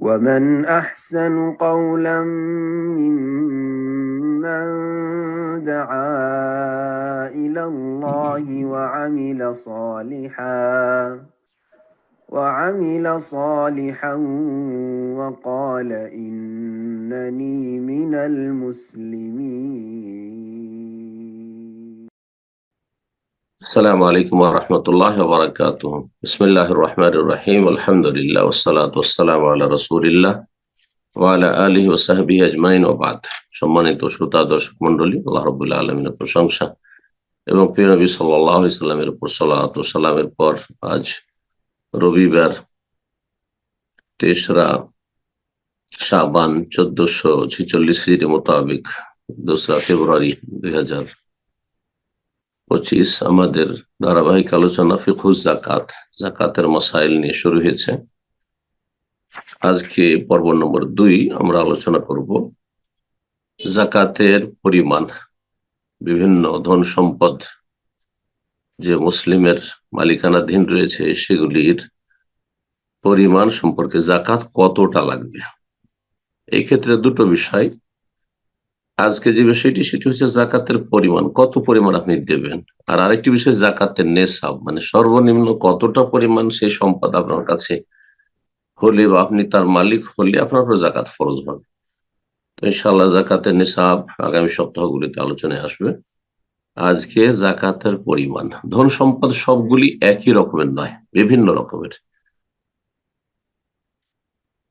ومن أحسن قولا ممن دعا إلى الله وعمل صالحا وقال إنني من المسلمين. السلام عليكم ورحمة الله وبركاته. بسم الله الرحمن الرحيم. الحمد لله والصلاة والسلام على رسول الله وعلى آله وصحبه أجمعين وبعد। সম্মানিত শ্রোতা দর্শক মণ্ডলী, আল্লাহ রাব্বুল আলামিনের প্রশংসা এবং প্রিয় নবী সাল্লাল্লাহু আলাইহি সাল্লামের উপর সালাত ও সালামের পর আজ রবিবার 3রা শাবান 1446 হিজরি মোতাবেক 2রা ফেব্রুয়ারি 2025 আমাদের ধারাবাহিক আলোচনা ফিকহুজ যাকাত, যাকাতের মাসাইল নিয়ে শুরু হয়েছে। আজকে পর্ব নম্বর 2 আমরা আলোচনা করব যাকাতের পরিমাণ। বিভিন্ন ধন সম্পদ যে মুসলিমের মালিকানাধীন রয়েছে সেগুলির পরিমাণ সম্পর্কে যাকাত কতটা লাগবে। এই ক্ষেত্রে দুটো বিষয়। আজকে যে বিষয়টি সেটি হচ্ছে যাকাতের পরিমাণ, কত পরিমাণ আপনি দেবেন, আর আরেকটি বিষয় যাকাতের নেসাব, মানে সর্বনিম্ন কতটা পরিমাণ সেই সম্পদ আপনার কাছে হলে বা আপনি তার মালিক হলে আপনার উপর যাকাত ফরজ হবে। তো ইনশাআল্লাহ যাকাতের নেসাব আগামী সপ্তাহগুলিতে আলোচনায় আসবে। আজকে যাকাতের পরিমাণ। ধন সম্পদ সবগুলি একই রকমের নয়, বিভিন্ন রকমের।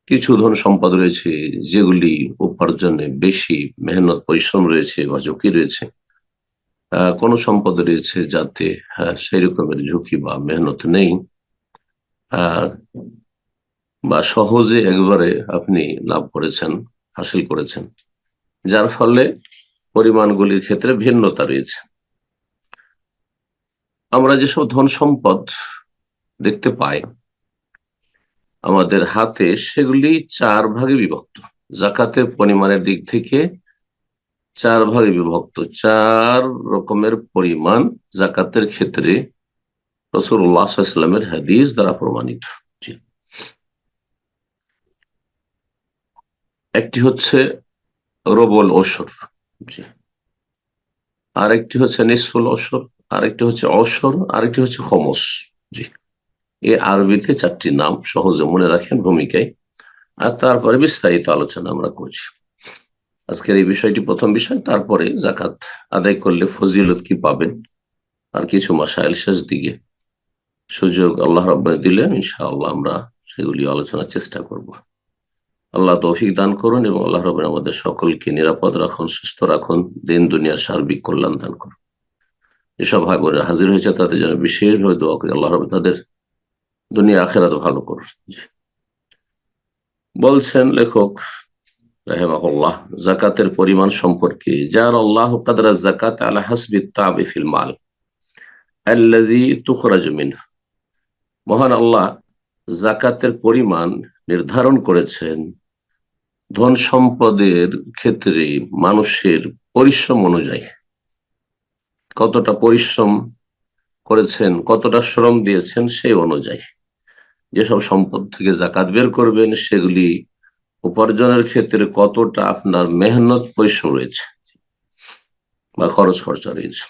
কিছু ধন সম্পদ রয়েছে যেগুলি উপার্জনে বেশি মেহনত পরিশ্রম রয়েছে বা ঝুঁকি রয়েছে। কোন সম্পদ রয়েছে যাতে সেই রকমের ঝুঁকি বা মেহনত নেই, বা সহজে একবারে আপনি লাভ করেছেন, হাসিল করেছেন, যার ফলে পরিমাণগুলির ক্ষেত্রে ভিন্নতা রয়েছে। আমরা যেসব ধন সম্পদ দেখতে পাই আমাদের হাতে, সেগুলি 4 ভাগে বিভক্ত। যাকাতের পরিমাণের দিক থেকে 4 ভাগে বিভক্ত। 4 রকমের পরিমাণ যাকাতের ক্ষেত্রে রাসূলুল্লাহ সাল্লাল্লাহু আলাইহি ওয়াসাল্লামের হাদিস দ্বারা প্রমাণিত। একটি হচ্ছে রবুল ওশর, আরেকটি হচ্ছে নিসফুল ওশর, আরেকটি হচ্ছে ওশর, আরেকটি হচ্ছে খমস। এই আরবিতে 4টি নাম, সহজে মনে রাখেন ভূমিকায়, আর তারপরে বিস্তারিত আলোচনা আমরা করছি। আজকের এই বিষয়টি প্রথম বিষয়। তারপরে যাকাত আদায় করলে ফজিলত কি পাবেন, আর কিছু মাসাইল শেষ দিকে সুযোগ আল্লাহ রাব্বুল দিলেন, ইনশাআল্লাহ আমরা সেগুলি আলোচনার চেষ্টা করব। আল্লাহ তৌফিক দান করুন এবং আল্লাহ রাব্বুল আমাদের সকলকে নিরাপদ রাখুন, সুস্থ রাখুন, দিন দুনিয়ার সার্বিক কল্যাণ দান করুন। যেসব ভাই বোনেরা হাজির হয়েছে তাদের জন্য বিশেষভাবে দোয়া করি, আল্লাহ রাব্বুল তাদের দুনিয়া আখিরাত ভালো করুন। বলছেন লেখক রাহিমাহুল্লাহ, যাকাতের পরিমাণ সম্পর্কে, যার আল্লাহ কাদরা যাকাত আলা হাসবি তাবি ফিল মাল আল্লাযী তুখরাজু মিনহু। মহান আল্লাহ যাকাতের পরিমাণ নির্ধারণ করেছেন ধন সম্পদের ক্ষেত্রে মানুষের পরিশ্রম অনুযায়ী। কতটা পরিশ্রম করেছেন, কতটা শ্রম দিয়েছেন সেই অনুযায়ী যেসব সম্পদ থেকে যাকাত বের করবেন সেগুলি উপার্জনের ক্ষেত্রে কতটা আপনার মেহনত পরিশ্রম রয়েছে বা খরচ খরচা রয়েছে।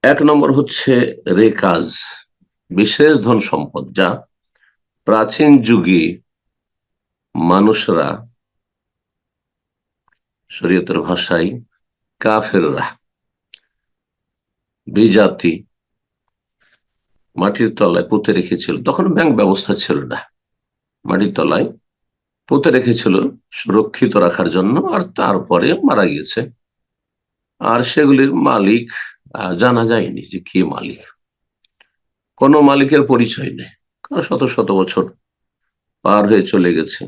1 নম্বর হচ্ছে রেকাজ, বিশেষ ধন সম্পদ যা প্রাচীন যুগে মানুষরা, শরীয়তের ভাষায় কাফেররা, বিজাতি মাটির তলায় পুঁতে রেখেছিল। তখন ব্যাংক ব্যবস্থা ছিল না, মাটির তলায় পুঁতে রেখেছিল সুরক্ষিত রাখার জন্য, আর তারপরে মারা গিয়েছে, আর সেগুলির মালিক জানা যায়নি যে কে মালিক। কোন মালিকের পরিচয় নেই, কারণ শত শত বছর পার হয়ে চলে গেছে।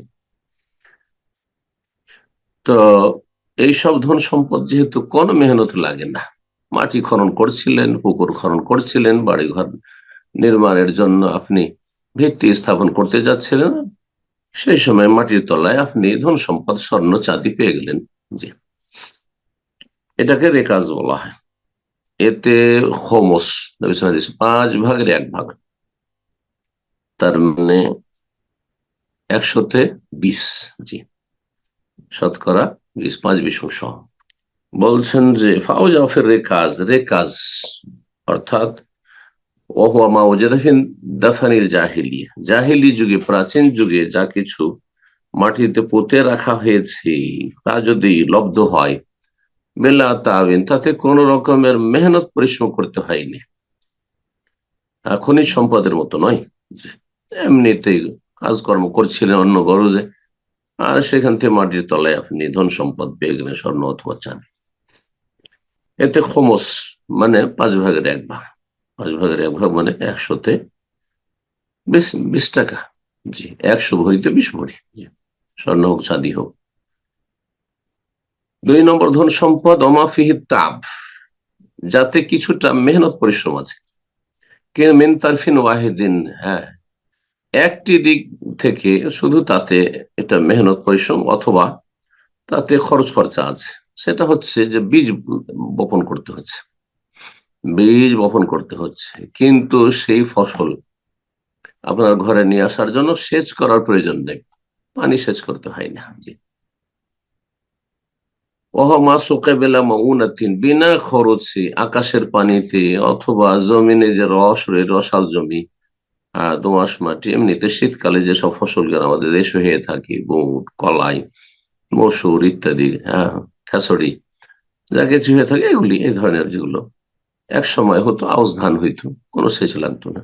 তো এইসব ধন সম্পদ যেহেতু কোনো মেহনত লাগে না, মাটি খনন করছিলেন, পুকুর খনন করছিলেন, বাড়িঘর নির্মাণের জন্য আপনি ভিত্তি স্থাপন করতে যাচ্ছিলেন, সেই সময় মাটির তলায় আপনি ধন সম্পদ স্বর্ণ চাঁদি পেয়ে গেলেন। জি, এটাকে রেকাজ বলা হয়। এতে খমস 5 ভাগের 1 ভাগ, তার মানে 100-তে 20। জি, শতকরা 20, 5/20 বলছেন যে ফাউজা ফির রেকাজ, রেকাজ অর্থাৎ ওহুয়া মা ওয়াজাদা দাফানিল জাহিলিয়া, জাহিলি যুগে, প্রাচীন যুগে যা কিছু মাটিতে পুঁতে রাখা হয়েছে তা যদি লব্ধ হয়, বেলা তাবিন, তাতে কোন রকমের মেহনত পরিশ্রম করতে হয়নি। খনিজ সম্পদের মতো নয়, এমনিতেই কাজকর্ম করছিলেন অন্য গরজে, আর সেখান থেকে মাটির তলায় আপনি ধন সম্পদ পেয়ে গেলেন, স্বর্ণ অথবা চাঁদি। এতে খোমস মানে 5/1 ভাগ, 5/1 মানে 100-তে 20 টাকা। জি, 100 ভরিতে 20 ভরি, স্বর্ণ হোক চাঁদি হোক। 2 নম্বর ধন সম্পদ অমাফিহি তাব, যাতে কিছুটা মেহনত পরিশ্রম আছে। কে মিন তারফিন ওয়াহিদিন, হ্যাঁ, একটি দিক থেকে শুধু তাতে এটা মেহনত পরিশ্রম অথবা তাতে খরচ খরচা আছে। সেটা হচ্ছে যে বীজ বপন করতে হচ্ছে, বীজ বপন করতে হচ্ছে, কিন্তু সেই ফসল আপনার ঘরে নিয়ে আসার জন্য সেচ করার প্রয়োজন নেই, পানি সেচ করতে হয় না। জি, বিনা খরচে আকাশের পানিতে অথবা জমিনে যে রসাল জমি, দোআঁশ মাটি, এমনিতে শীতকালে যেসব ফসলগুলো আমাদের দেশে হয়ে থাকে, বুট, কলাই, মসুর ইত্যাদি, খেসড়ি, যা কিছু হয়ে থাকে এগুলি, এই ধরনের যেগুলো এক সময় হতো, আউশ ধান হইতো, কোনো সেচ লাগতো না,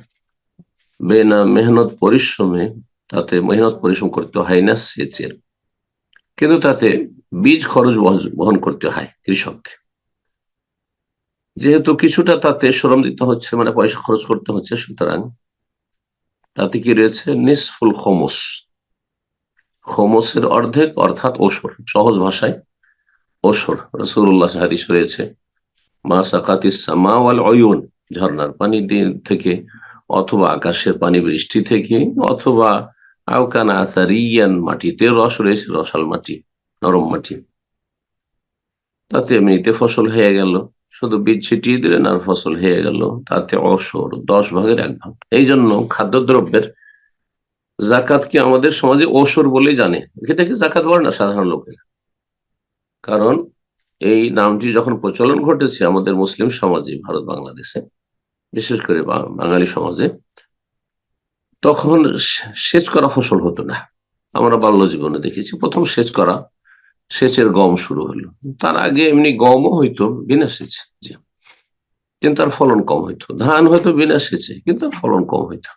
বেনা মেহনত পরিশ্রমে, তাতে মেহনত পরিশ্রম করতে হয় না সেচের, কিন্তু তাতে বীজ খরচ বহন করতে হয় কৃষককে। যেহেতু কিছুটা তাতে শ্রম দিতে হচ্ছে, মানে পয়সা খরচ করতে হচ্ছে, সুতরাং তাতে কি রয়েছে নিসফুল খোমস, খোমসের অর্ধেক অর্থাৎ ওসর, সহজ ভাষায় ওসর। রাসূলুল্লাহ হাদিস রয়েছে, মা সাকাতিস সামা ওয়াল উয়ুন, ঝর্ণার পানি থেকে অথবা আকাশের পানি বৃষ্টি থেকে অথবা আওকানা আসারিয়ান, মাটিতে রস রয়েছে, রসাল মাটি, নরম মাটি, তাতে এমনিতে ফসল হয়ে গেল, শুধু বীজ ছিটিয়ে দিলেন আর ফসল হয়ে গেল, তাতে অসর 10/1 ভাগ। এই জন্য খাদ্যদ্রব্যের জাকাত কি আমাদের সমাজে ওসর বলেই জানে, এটাকে জাকাত বলে না সাধারণ লোকের। কারণ এই নামটি যখন প্রচলন ঘটেছে আমাদের মুসলিম সমাজে, ভারত বাংলাদেশে বিশেষ করে বাঙালি সমাজে, তখন সেচ করা ফসল হতো না। আমরা বাল্য জীবনে দেখেছি প্রথম সেচের গম শুরু হলো, তার আগে এমনি গমও হইতো বিনা সেচে, কিন্তু তার ফলন কম হইতো। ধান হয়তো বিনা সেচে, কিন্তু তার ফলন কম হইতো।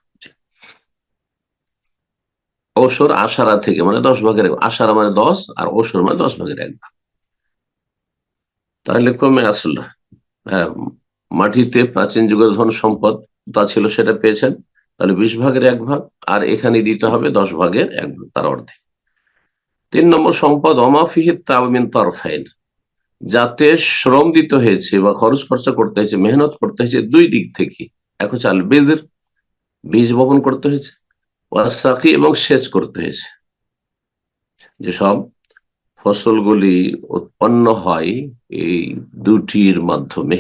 ওসর আশারা থেকে, মানে 10/1, আশারা মানে 10 আর ওসর মানে 10/1 ভাগ। তাহলে কমে আসলো, হ্যাঁ, মাটিতে প্রাচীন যুগের ধন সম্পদ তা ছিল, সেটা পেয়েছেন, তাহলে 20/1 ভাগ, আর এখানে দিতে হবে 10/1 ভাগ, তার অর্ধেক। 3 নম্বর সম্পদ অমাফিহি তামিন তরফাইন, যাতে শ্রম দিতে হয়েছে বা খরচ খরচা করতে হয়েছে, মেহনত করতে হয়েছে 2 দিক থেকে। এক হচ্ছে আল বীজের, বীজ বপন করতে হয়েছে, ওয়াসাকি, এবং সেচ করতে হয়েছে। যেসব ফসলগুলি উৎপন্ন হয় এই দুটির মাধ্যমে,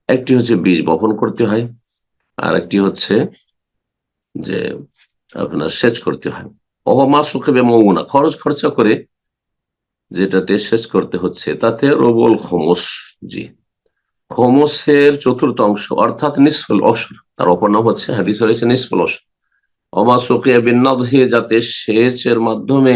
একটি হচ্ছে বীজ বপন করতে হয়, আর একটি হচ্ছে যে আপনার সেচ করতে হয়। অবমা সুখে বেমৌনা, খরচ খরচা করে যেটাতে সেচ করতে হচ্ছে, তাতে রবুল খোমস, জি, খোমসের চতুর্থ অংশ অর্থাৎ নিসফুল অসর, তার অপর নাম হচ্ছে, হাদিস রয়েছে, নিসফুল অসর। অমা সুখিয়া বিন্নাদহি, যাতে সেচের মাধ্যমে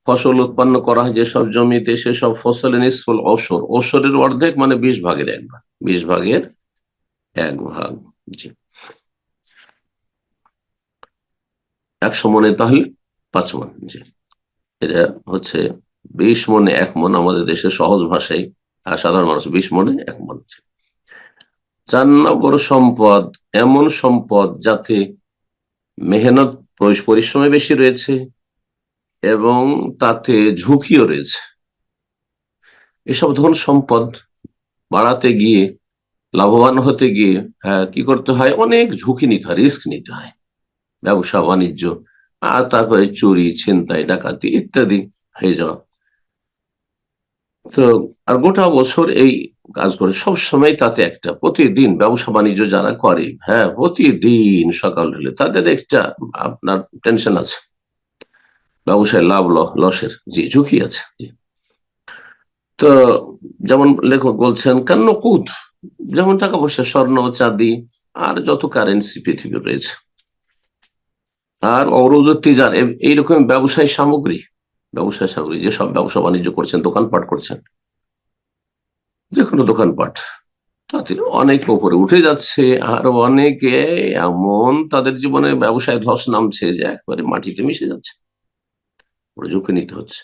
ফসল উৎপন্ন করা হয় যেসব জমিতে, সেসব ফসলে নিসফুল অসর, অসরের অর্ধেক মানে 20/1 ভাগ, 20/1 ভাগ। জি, 100 মনে তাহলে 5 মন। জি, এটা হচ্ছে 20 মনে 1 মন, আমাদের দেশে সহজ ভাষায় আর সাধারণ মানুষ 20 মনে 1 মন। 4 নম্বর সম্পদ এমন সম্পদ যাতে মেহনত পরিশ্রমে বেশি রয়েছে এবং তাতে ঝুঁকিও রয়েছে। এসব ধন সম্পদ বাড়াতে গিয়ে, লাভবান হতে গিয়ে, কি করতে হয়, অনেক ঝুঁকি নিতে হয়, রিস্ক নিতে হয়, ব্যবসা বাণিজ্য, আর তারপরে চুরি, ছিনতাই, ডাকাতি ইত্যাদি হয়ে যাওয়া। তো আর গোটা বছর এই কাজ করে, সব সময় তাতে একটা, প্রতিদিন ব্যবসা বাণিজ্য যারা করে, হ্যাঁ, প্রতিদিন সকাল হলে তাদের একটা আপনার টেনশন আছে, ব্যবসায় লাভ লসের জি ঝুঁকি আছে জি। তো যেমন লেখক বলছেন কান্ন কুত, যেমন টাকা পয়সা, স্বর্ণ, চাঁদি আর যত কারেন্সি পৃথিবী রয়েছে, আর অরুজতিজার এইরকম ব্যবসায় সামগ্রী যেসব ব্যবসা বাণিজ্য করছেন, দোকানপাট করছেন, যে কোনো দোকানপাট, তাতে অনেক উপরে উঠে যাচ্ছে। আর অনেকে এমন তাদের জীবনে ব্যবসায় ধস নামছে যে একবারে মাটিতে মিশে যাচ্ছে, ঝুঁকি নিতে হচ্ছে।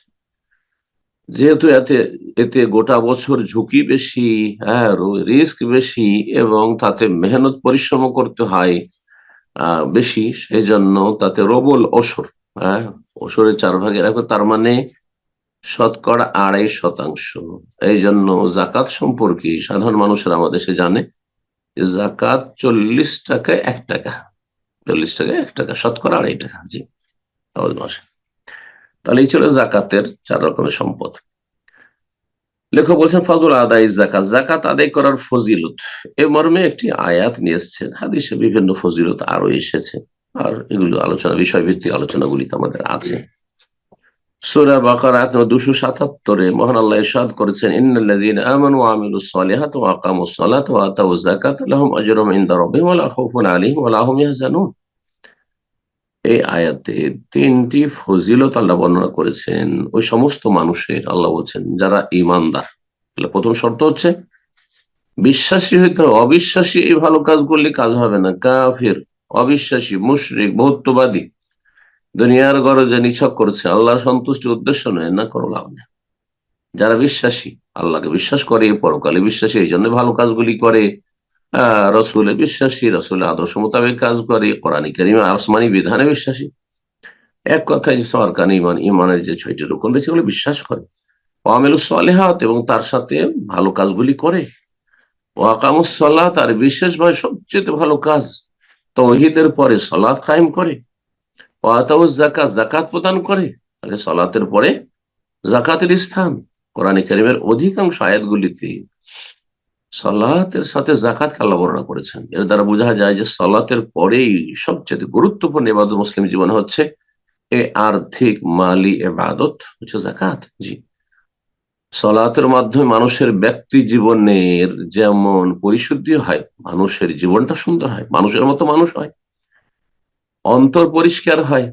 যেহেতু এতে এতে গোটা বছর ঝুঁকি বেশি, হ্যাঁ, রিস্ক বেশি, এবং তাতে মেহনত পরিশ্রম করতে হয় বেশি, সেই জন্য তাতে রবল ওসর, হ্যাঁ, ওসরের 4 ভাগের 1, তার মানে 2.25%। এই জন্য জাকাত সম্পর্কে সাধারণ মানুষের আমাদের দেশে জানে যে জাকাত 40 টাকায় 1 টাকা, 40 টাকায় 1 টাকা, 2.25 টাকা জি মাসে। তাহলে এই ছিল জাকাতের 4 রকমের সম্পদ। লেখক বলছেন ফজল আদায় জাকাত, জাকাত আদায় করার ফজিলত, এ মর্মে একটি আয়াত নিয়ে এসেছেন। হাদিসে বিভিন্ন ফজিলত আরো এসেছে, আর এগুলো বিষয়ভিত্তিক আলোচনাগুলি তো আমাদের আছে। সূরা বাকারা 277-এ মহান আল্লাহ ইরশাদ করেছেন, ইন্নাল্লাযীনা আমানু ওয়া আমিলুস সালিহাতি ওয়া আকামুস সালাতা ওয়া আতাউয যাকাতা লাহুম আজরুম ইনদা রাব্বিহিম ওয়া লা খাউফুন আলাইহিম ওয়া লা হুম ইয়াহজানুন। এই আয়াতে 3টি ফজিলত আল্লাহ বর্ণনা করেছেন ওই সমস্ত মানুষের। আল্লাহ বলছেন যারা ঈমানদার, তাহলে প্রথম শর্ত হচ্ছে বিশ্বাসী হইতে হবে। অবিশ্বাসী এই ভালো কাজ করলে কাজ হবে না। কাফির, অবিশ্বাসী, মুশরিক, বহুত্ববাদী, দুনিয়ার গরজে নিছক করছে, আল্লাহর সন্তুষ্টির উদ্দেশ্য নয়, না করো লাভ নেই। যারা বিশ্বাসী, আল্লাহকে বিশ্বাস করে, পরকালে বিশ্বাসী, এই জন্য ভালো কাজগুলি করে, রসুলে বিশ্বাসী, রসুলের আদর্শ মোতাবেক কাজ করে, কোরআন কারীম আসমানি বিধানে বিশ্বাসী, এক কথায় যে সরকার ইমানের যে 6টি রকম রয়েছে সেগুলো বিশ্বাস করে। ওয়ামিলুস সালিহাত, এবং তার সাথে ভালো কাজগুলি করে। ওয়াকামুস সালাত, আর বিশেষভাবে সবচেয়ে ভালো কাজ তাওহীদের পরে সালাত কায়েম করে। ওয়াতাউয যাকাত, যাকাত প্রদান করে। তাহলে সালাতের পরে যাকাতের স্থান কোরআন কারীমের অধিকাংশ আয়াতগুলিতে সালাতের সাথে যাকাতকে আল্লাহ বর্ণনা করেছেন। এর দ্বারা বোঝা যায় যে সালাতের পরেই সবচেয়ে গুরুত্বপূর্ণ ইবাদত মুসলিম জীবনে হচ্ছে এ আর্থিক মালি ইবাদত হচ্ছে যাকাত জি। সালাতের মাধ্যমে মানুষের ব্যক্তি জীবনের যেমন পরিশুদ্ধি হয়, মানুষের জীবনটা সুন্দর হয়, মানুষের মতো মানুষ হয়, অন্তর পরিষ্কার হয়,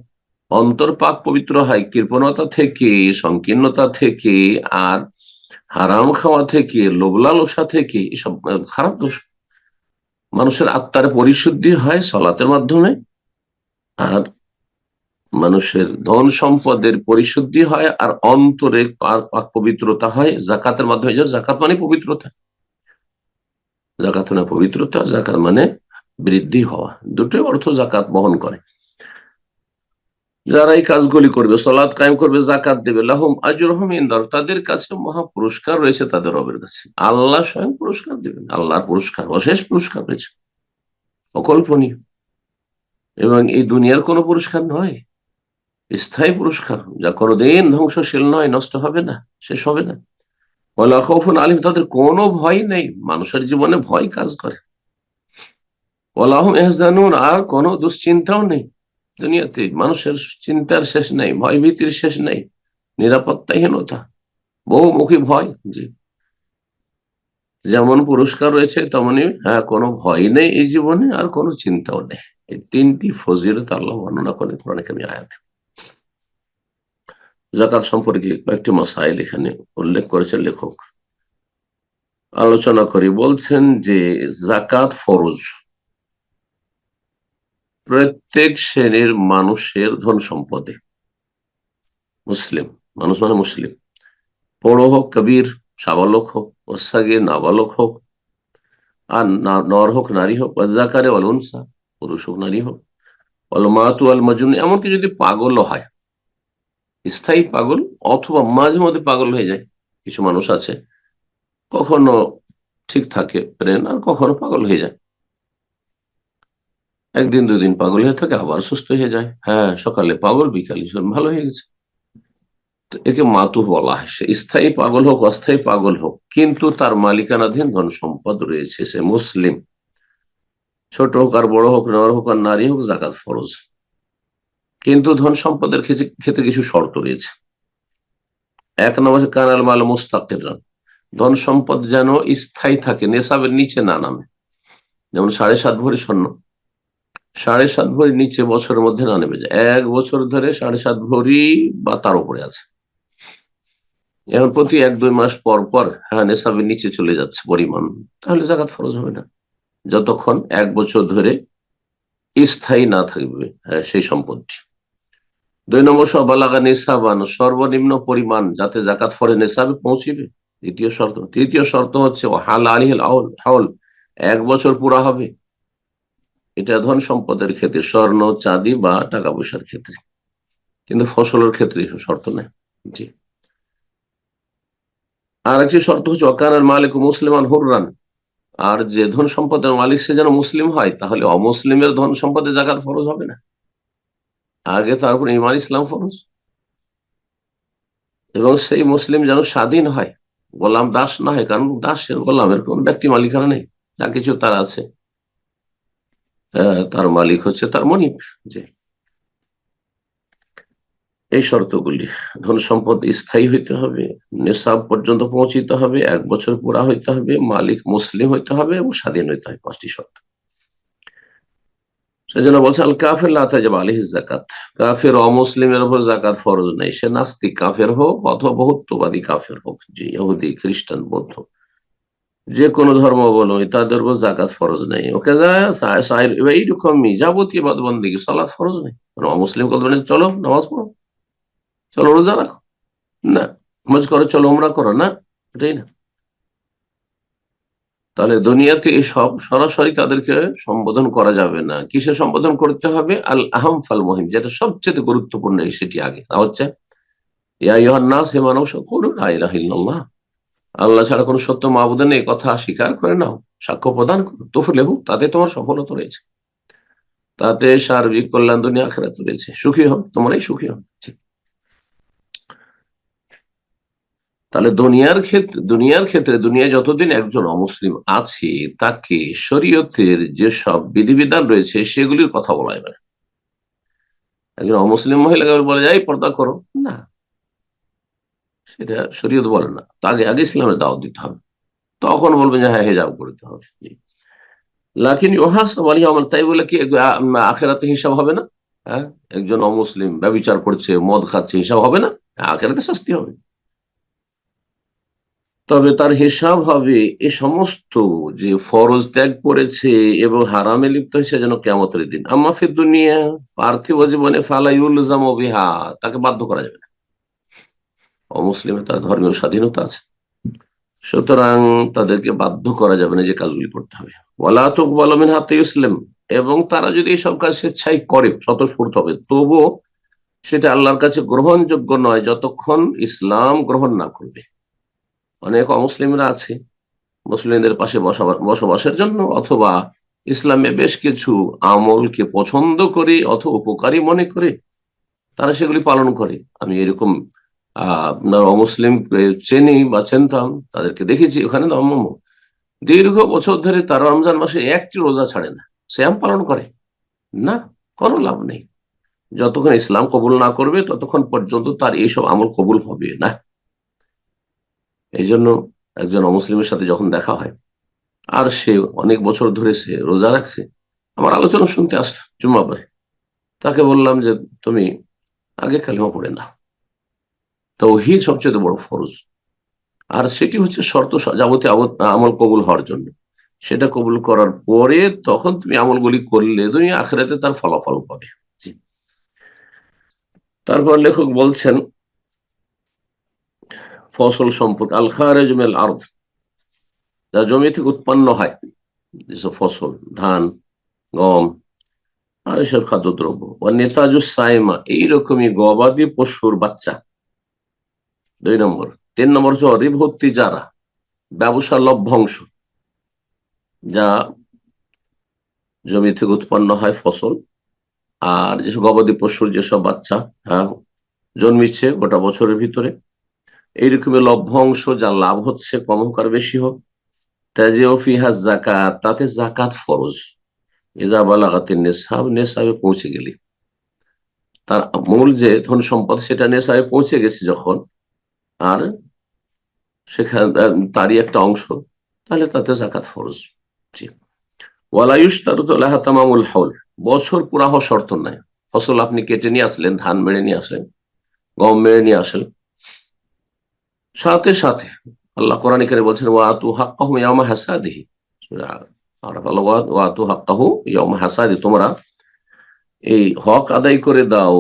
অন্তর পাক পবিত্র হয় কৃপণতা থেকে, সংকীর্ণতা থেকে, আর হারাম খাওয়া থেকে, লোভ লালসা থেকে, এসব খারাপ দোষ। মানুষের আত্মার পরিশুদ্ধি হয় সালাতের মাধ্যমে, আর মানুষের ধন সম্পদের পরিশুদ্ধি হয়, আর অন্তরে পাক পবিত্রতা হয় জাকাতের মাধ্যমে। জাকাত মানে পবিত্রতা, জাকাত মানে পবিত্রতা, জাকাত মানে বৃদ্ধি হওয়া, দুটোই অর্থ জাকাত বহন করে। যারা এই কাজগুলি করবে, সালাত কায়েম করবে, জাকাত দেবে, লাহুম আজরুহুম ইনদা, তাদের কাছে মহা পুরস্কার রয়েছে তাদের রবের কাছে। আল্লাহ স্বয়ং পুরস্কার দেবেন, আল্লাহর পুরস্কার, অশেষ পুরস্কার রয়েছে, অকল্পনীয়। এবং এই দুনিয়ার কোনো পুরস্কার নয়, স্থায়ী পুরস্কার, যা কোনোদিন ধ্বংসশীল নয়, নষ্ট হবে না, শেষ হবে না। ওয়ালা খাউফুন আলাইহিম, তাদের কোনো ভয় নেই, মানুষের জীবনে ভয় কাজ করে। ওয়ালা হুম ইয়াহজানুন, আর কোনো দুশ্চিন্তাও নেই। দুনিয়াতে মানুষের চিন্তার শেষ নেই, ভয় ভীতির শেষ নেই, নিরাপত্তাহীনতা, বহুমুখী ভয় জি। যেমন পুরস্কার রয়েছে তেমনি কোনো ভয় নেই এই জীবনে, আর কোনো চিন্তাও নেই। এই 3টি ফজিলত আল্লাহ বর্ণনা করেন কোরআনে কারীমে আয়াতে। যাকাত সম্পর্কে কয়েকটি মাসাইল এখানে উল্লেখ করেছেন লেখক, আলোচনা করি। বলছেন যে যাকাত ফরজ প্রত্যেক শ্রেণীর মানুষের ধন সম্পদে। মুসলিম মানুষ মানে মুসলিম, বড় হোক, কবির, সাবালক হোক, ওসাগির, নাবালক হোক, আর নর হোক, নারী হোক, ওয়াজাকারে ওয়াল উনসা, পুরুষ হোক, নারী হোক, ওয়াল মাতু ওয়াল মাজনুন, এমনকি যদি পাগলও হয়, স্থায়ী পাগল অথবা মাঝে মধ্যে পাগল হয়ে যায়। কিছু মানুষ আছে কখনো ঠিক থাকে ব্রেন, আর কখনো পাগল হয়ে যায়, একদিন দুদিন পাগল হয়ে থাকে, আবার সুস্থ হয়ে যায়। হ্যাঁ, সকালে পাগল, বিকালে ভালো হয়ে গেছে। তো একে মাতুহ বলা হয়। সে স্থায়ী পাগল হোক, অস্থায়ী পাগল হোক, কিন্তু তার মালিকানাধীন ধন সম্পদ রয়েছে, সে মুসলিম। ছোট হোক আর বড় হোক, নর হোক আর নারী হোক, জাকাত ফরজ। কিন্তু ধন সম্পদের ক্ষেত্রে কিছু শর্ত রয়েছে। এক নম্বর কানাল মাল মুস্তাকির, ধন সম্পদ যেন স্থায়ী থাকে, নেশাবের নিচে না নামে। যেমন 7.5 ভরি স্বর্ণ 7.5 ভরি নিচে বছরের মধ্যে না নেমে যায়, 1 বছর ধরে 7.5 ভরি বা তার উপরে আছে, এখন প্রতি 1-2 মাস পর পর নেশাবের নিচে চলে যাচ্ছে পরিমাণ, তাহলে জাকাত ফরজ হবে না, যতক্ষণ 1 বছর ধরে স্থায়ী না থাকবে সেই সম্পদটি। 2 নম্বর সবালাগা নেশাবান, সর্বনিম্ন পরিমাণ যাতে জাকাত ফরে নেশাবে পৌঁছিবে, দ্বিতীয় শর্ত। তৃতীয় শর্ত হচ্ছে হাল আলিহিল হাউল, 1 বছর পুরা হবে। এটা ধন সম্পদের ক্ষেত্রে, স্বর্ণ চাঁদি বা টাকা পয়সার ক্ষেত্রে, কিন্তু ফসলের ক্ষেত্রে এসব শর্ত নেই। জি। আর একটি শর্ত হচ্ছে অকানের মালিক মুসলিমান হুররান, আর যে ধন সম্পদের মালিক সে যেন মুসলিম হয়, তাহলে অমুসলিমের ধন সম্পদে জাকাত ফরজ হবে না, আগে তারপর ইমান ইসলাম ফরজ। এবং সেই মুসলিম যেন স্বাধীন হয়, গোলাম দাস না হয়, কারণ দাসের গোলামের কোন ব্যক্তি মালিকানা নেই, যা কিছু তার আছে তার মালিক হচ্ছে তার মনিব। যে এই শর্তগুলি, ধন সম্পদ স্থায়ী হইতে হবে, নেশাব পর্যন্ত পৌঁছিতে হবে, 1 বছর পুরা হইতে হবে, মালিক মুসলিম হইতে হবে এবং স্বাধীন হইতে হবে, 5টি শর্ত। সেজন্য বলছে আল কাফের লাতাজাব আলাইহিজ যাকাত, কাফের অমুসলিমের উপর জাকাত ফরজ নেই, সে নাস্তিক কাফের হোক অথবা বহুত্ববাদী কাফের হোক, যে ইহুদি খ্রিস্টান বৌদ্ধ যে কোনো ধর্ম বলো, তাদের উপর জাকাত ফরজ নেই। ওকে এইরকমই যাবতীয় বাদবন্দিকে সালাত ফরজ নেই। অমুসলিম কত চলো নামাজ পড়ো, চলো রোজা রাখো, না হজ করো, চলো উমরা করো, না এটাই না। তাহলে দুনিয়াতে সব সরাসরি তাদেরকে সম্বোধন করা যাবে না, কিসে সম্বোধন করতে হবে? আল আহম ফাল মহিম, যেটা সবচেয়ে গুরুত্বপূর্ণ সেটি আগে, তা হচ্ছে ইয়া আইয়ুহান নাস, হে মানুষ, কুলু লা ইলাহা ইল্লাল্লাহ, আল্লাহ ছাড়া কোনো সত্য মাবুদ নেই কথা স্বীকার করে নাও, সাক্ষ্য প্রদান করো, তুফলিহু, তাতে তোমার সফলতা রয়েছে, তাতে সার্বিক কল্যাণ দুনিয়া আখিরাতে রয়েছে, সুখী হও, তোমরাই সুখী হও। তাহলে দুনিয়ার ক্ষেত্রে দুনিয়ায় যতদিন একজন অমুসলিম আছে, তাকে শরীয়তের যেসব বিধিবিধান রয়েছে সেগুলির কথা বলা যাবে না। একজন অমুসলিম মহিলাকে বলা যায় পর্দা করো, না, সেটা শরীয়ত বলে না। তাকে আগে ইসলামের দাওয়াত দিতে হবে, তখন বলবেন যে হ্যাঁ হেজাব করতে হবে। লাকিন ইউহাসাব আলাইহি আমাল, তাই বলে কি আখেরাতে হিসাব হবে না? হ্যাঁ, একজন অমুসলিম ব্যভিচার করছে, মদ খাচ্ছে, হিসাব হবে না? আখেরাতে শাস্তি হবে। তবে তার হিসাব হবে এ সমস্ত যে ফরজ ত্যাগ করেছে এবং হারামে লিপ্ত হয়েছে যেন কিয়ামতের দিন। আম্মা ফিদ দুনিয়া, পার্থিব জীবনে ফালা ইউলজামু বিহা, তাকে বাধ্য করা যাবে না। অমুসলিমের তার ধর্মীয় স্বাধীনতা আছে, সুতরাং তাদেরকে বাধ্য করা যাবে না যে কাজগুলি করতে হবে। ওয়ালা তুকবালু মিনহা ইসলাম, এবং তারা যদি এইসব কাজ স্বেচ্ছায় করে, স্বতঃস্ফূর্ত হবে, তবুও সেটা আল্লাহর কাছে গ্রহণযোগ্য নয় যতক্ষণ ইসলাম গ্রহণ না করবে। অনেক অমুসলিমরা আছে, মুসলিমদের পাশে বসবাসের জন্য অথবা ইসলামে বেশ কিছু আমলকে পছন্দ করে অথবা উপকারী মনে করে তারা সেগুলি পালন করে। আমি এরকম আপনার অমুসলিম চেনি বা চিনতাম, তাদেরকে দেখেছি ওখানে দীর্ঘ বছর ধরে তারা রমজান মাসে একটি রোজা ছাড়ে না, শ্যাম পালন করে না, কোনো লাভ নেই। যতক্ষণ ইসলাম কবুল না করবে ততক্ষণ পর্যন্ত তার এইসব আমল কবুল হবে না। এই জন্য একজন অমুসলিমের সাথে যখন দেখা হয় আর সে অনেক বছর ধরে সে রোজা রাখছে, আমার আলোচনা শুনতে আসছে জুম্মা পরে, তাকে বললাম যে তুমি আগে কালিমা পড়ে না, তাওহীদ সবচেয়ে বড় ফরজ, আর সেটি হচ্ছে শর্ত যাবতীয় আমল কবুল হওয়ার জন্য। সেটা কবুল করার পরে তখন তুমি আমলগুলি করলে দুনিয়া আখিরাতে তার ফলাফল পাবে। জি। তারপর লেখক বলছেন ফসল সম্পর্কে, আল খারিজ মিনাল আরদ, যা জমি থেকে উৎপন্ন হয়, যেসব ফসল, ধান, গম আর এসব খাদ্যদ্রব্য, ও নেতাজুস সাইমা, এইরকমই গবাদি পশুর বাচ্চা। 2 নম্বর। 3 নম্বর হচ্ছে রিভর্তি যারা, ব্যবসা লভ্যাংশ, যা জমি থেকে উৎপন্ন হয় ফসল, আর যেসব গবাদি পশুর যেসব বাচ্চা জন্মিচ্ছে গোটা বছরের ভিতরে, এইরকমের লভ্যাংশ যা লাভ হচ্ছে, কম হোক আর বেশি হোক, তাজিউ ফিহা যাকাত, তাতে জাকাত ফরজ, ইজা বালাগাতিন নিসাব, নেসাবে পৌঁছে গেলে। তার মূল যে ধন সম্পদ সেটা নেশায় পৌঁছে গেছে যখন, আর সেখানে তারই একটা অংশ, তাহলে তাতে জাকাত ফরজ। জি। ওয়ালা ইউশতারতু লাহা তামামুল হাউল, বছর পুরা হওয়া শর্ত নাই। ফসল আপনি কেটে নিয়ে আসলেন, ধান মেরে নিয়ে আসলেন, গম মেরে নিয়ে আসলেন, সাথে সাথে আল্লাহ কোরআন কারীমে বলছেন ওয়াতু হাক্কাহু ইয়াওমা হাসাদিহি, সূরা আরাফ, ওয়াতু হাক্কাহু ইয়াওমা হাসাদি, তোমরা এই হক আদায় করে দাও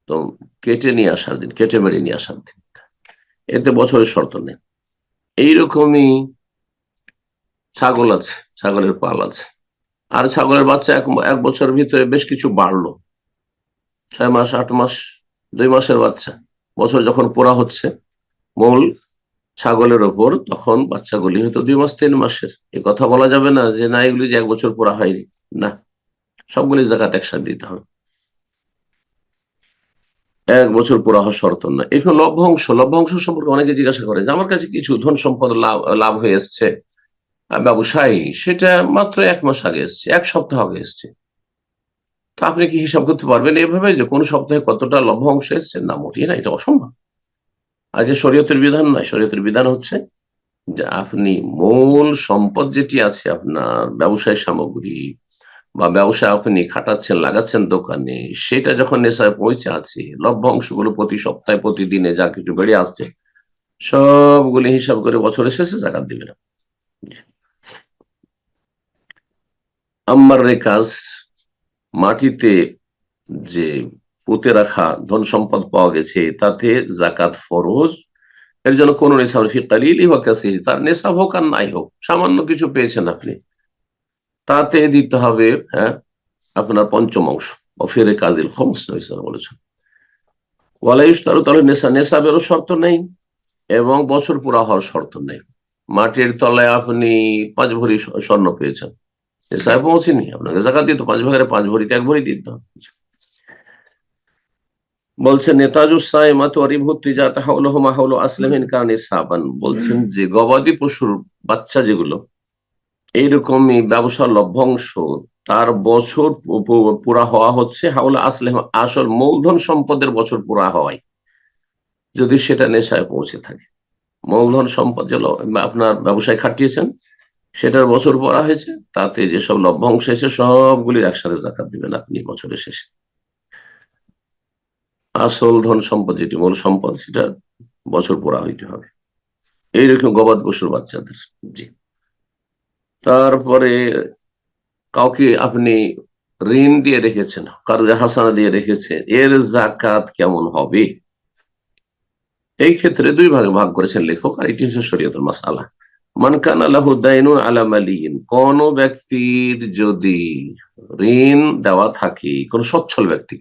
তো কেটে নিয়ে আসার দিন, কেটে মেরে নিয়ে আসার দিন। এতে বছরের শর্ত নেই। এইরকমই ছাগল আছে, ছাগলের পাল আছে, আর ছাগলের বাচ্চা এক বছরের ভিতরে বেশ কিছু বাড়লো, 6 মাস 8 মাস, 2 মাসের বাচ্চা, বছর যখন পুরা হচ্ছে মূল ছাগলের ওপর, তখন বাচ্চাগুলি হয়তো 2 মাস 3 মাসের। এ কথা বলা যাবে না যে না এগুলি যে 1 বছর পুরা হয়নি, না, সবগুলি জাকাত একসাথে দিতে হবে। 1 বছর পুরা হওয়া শর্ত না। এখানে লভ্যাংশ, লভ্যাংশ সম্পর্কে অনেকে জিজ্ঞাসা করে যে আমার কাছে কিছু ধন সম্পদ লাভ হয়ে এসছে ব্যবসায়ী, সেটা মাত্র 1 মাস আগে এসছে, 1 সপ্তাহ আগে এসছে, তা আপনি কি হিসাব করতে পারবেন এভাবে যে কোন সপ্তাহে কতটা লভ্যাংশ এসছে? না, মোটেই না, এটা অসম্ভব। আর যে শরীয়তের বিধান নয়, শরীয়তের বিধান হচ্ছে যে আপনি মূল সম্পদ যেটি আছে আপনার ব্যবসায় সামগ্রী বা ব্যবসায় আপনি খাটাচ্ছেন, লাগাচ্ছেন দোকানে, সেটা যখন নেশায় পৌঁছে আছে, লভ্যাংশগুলো প্রতি সপ্তাহে প্রতিদিনে যা কিছু বেড়ে আসছে সবগুলি হিসাব করে বছরের শেষে জাকাত দিবেন। আম্মার রেকাজ, মাটিতে যে পুঁতে রাখা ধন সম্পদ পাওয়া গেছে তাতে জাকাত ফরজ। এর জন্য কোন নেশাব ফি কালিলি ওয়া কাসীর, তার নেশাব হোক আর নাই হোক, সামান্য কিছু পেয়েছেন আপনি, তাতে দিতে হবে আপনার পঞ্চমাংশ। অফিরে কাজিল খমস বলেছেন। ওয়ালা ইশতারু, তাহলে নেশাবেরও শর্ত নেই এবং বছর পুরা হওয়ার শর্ত নেই। মাটির তলায় আপনি 5 ভরি স্বর্ণ পেয়েছেন, নেশায় পৌঁছেনি, আপনাকে জাকাত দিতে 5 ভাগের 5 ভরিতে 1 ভরি দিতে হবে। বলছেন বলছেন যে গবাদি পশুর বাচ্চা যেগুলো এইরকমই ব্যবসার লভ্যাংশ, তার বছর পুরা হওয়া হচ্ছে হাওলা আসলে আসল মূলধন সম্পদের বছর পুরা হওয়ায়, যদি সেটা নেশায় পৌঁছে থাকে। মূলধন সম্পদ যেন আপনার ব্যবসায় খাটিয়েছেন, সেটার বছর পড়া হয়েছে, তাতে যেসব লভ্যাংশ এসে সবগুলির একসাথে জাকাত দিবেন আপনি বছরের শেষে। আসল ধন সম্পদ যেটি মূল সম্পদ, সেটা বছর পড়া হইতে হবে। এইরকম গবাদ পশুর বাচ্চাদের। জি। তারপরে কাউকে আপনি ঋণ দিয়ে রেখেছেন, কারজে হাসানা দিয়ে রেখেছেন, এর জাকাত কেমন হবে? এই ক্ষেত্রে 2 ভাগে ভাগ করেছেন লেখক, আর এটি হচ্ছে শরীয়তের মাসআলা। মান কানা লাহু দাইনুন আলা মালিয়িন, কোন ব্যক্তির যদি ঋণ দেওয়া থাকে, কোন সচ্ছল ব্যক্তি,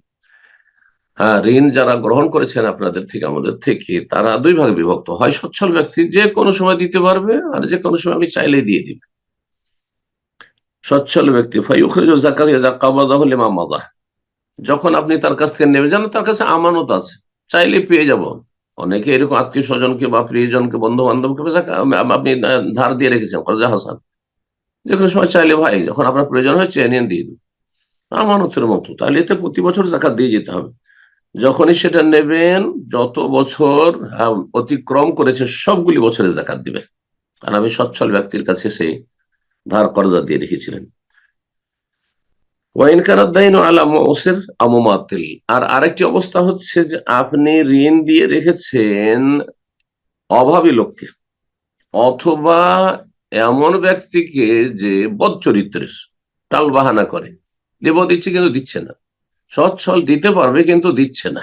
হ্যাঁ, ঋণ যারা গ্রহণ করেছেন আপনাদের থেকে, আমাদের থেকে, তারা 2 ভাগে বিভক্ত। হয় সচ্ছল ব্যক্তি, যে কোনো সময় দিতে পারবে, আর যে কোনো সময় আপনি চাইলে দিয়ে দিবে। সচ্ছল ব্যক্তি ফায়ুখরিজু যাকাত ইযা ক্বাবাদাহু লিমা মাযা, যখন আপনি তার কাছ থেকে নেবেন, জানো তার কাছে আমানত আছে, চাইলে পেয়ে যাব। অনেকে এরকম আত্মীয় স্বজনকে বা প্রিয়জনকে, বন্ধু বান্ধবকে আপনি ধার দিয়ে রেখেছেন কর্জা হাসান, যে কোনো সময় চাইলে ভাই যখন আপনার প্রয়োজন হয় চেয়ে নিয়ে দিয়ে দিন, আমানতের মতো। তাহলে এতে প্রতি বছর জাকাত দিয়ে যেতে হবে। যখনই সেটা নেবেন, যত বছর অতিক্রম করেছে সবগুলি বছরে জাকাত দিবে, কারণ আমি সচ্ছল ব্যক্তির কাছে সেই ধার কর্জা দিয়ে রেখেছিলেন। আর আরেকটি অবস্থা হচ্ছে যে আপনি ঋণ দিয়ে রেখেছেন অভাবী লোককে, অথবা এমন ব্যক্তিকে যে বদ চরিত্রের, টাল বাহানা করে, দেব দিচ্ছে কিন্তু দিচ্ছে না, সচ্ছল দিতে পারবে কিন্তু দিচ্ছে না,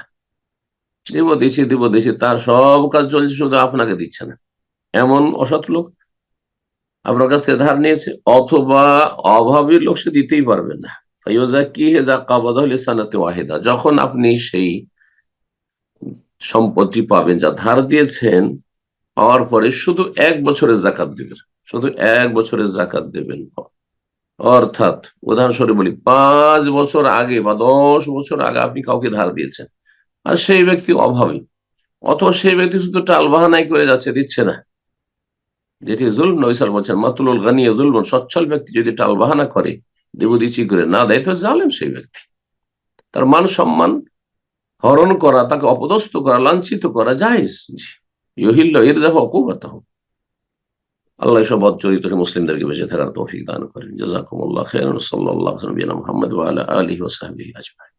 দেব দিচ্ছি তার সব কাজ চলছে, শুধু আপনাকে দিচ্ছে না, এমন অসৎ লোক আপনার কাছ থেকে ধার নিয়েছে। অথবা অভাবী লোক, সে দিতেই পারবে না, যখন আপনি সেই সম্পত্তি পাবেন যা ধার দিয়েছেন, পাওয়ার পরে শুধু 1 বছরের জাকাত দিবেন, শুধু 1 বছরের জাকাত দেবেন। অর্থাৎ উদাহরণস্বরূপ বলি, 5 বছর আগে বা 10 বছর আগে আপনি কাউকে ধার দিয়েছেন, আর সেই ব্যক্তি অভাবী, অথবা সেই ব্যক্তি শুধু টালবাহানাই করে যাচ্ছে, দিচ্ছে না, যেটি জুলম। নবী সাল্লাল্লাহু আলাইহি ওয়াসাল্লাম বলছেন মাতুলুল গানি যুলম, সচ্ছল ব্যক্তি যদি টালবাহানা করে, দেব দিচ্ছি করে না দেয়, তো জালেম সেই ব্যক্তি, তার মান সম্মান হরণ করা, তাকে অপদস্থ করা, লাঞ্ছিত করা জায়েজ। ইহিল্লা ইরদাহু উকুবাতাহু। আল্লাহ সব চরিত্র মুসলিমদেরকে বেঁচে থাকার তৌফিক দান করেন। জাযাকুমুল্লাহ খাইরান। সাল্লাল্লাহু আলা নবিয়িনা মুহাম্মদ ওয়া আলা আলিহি ওয়া সাহবিহি আজমাইন।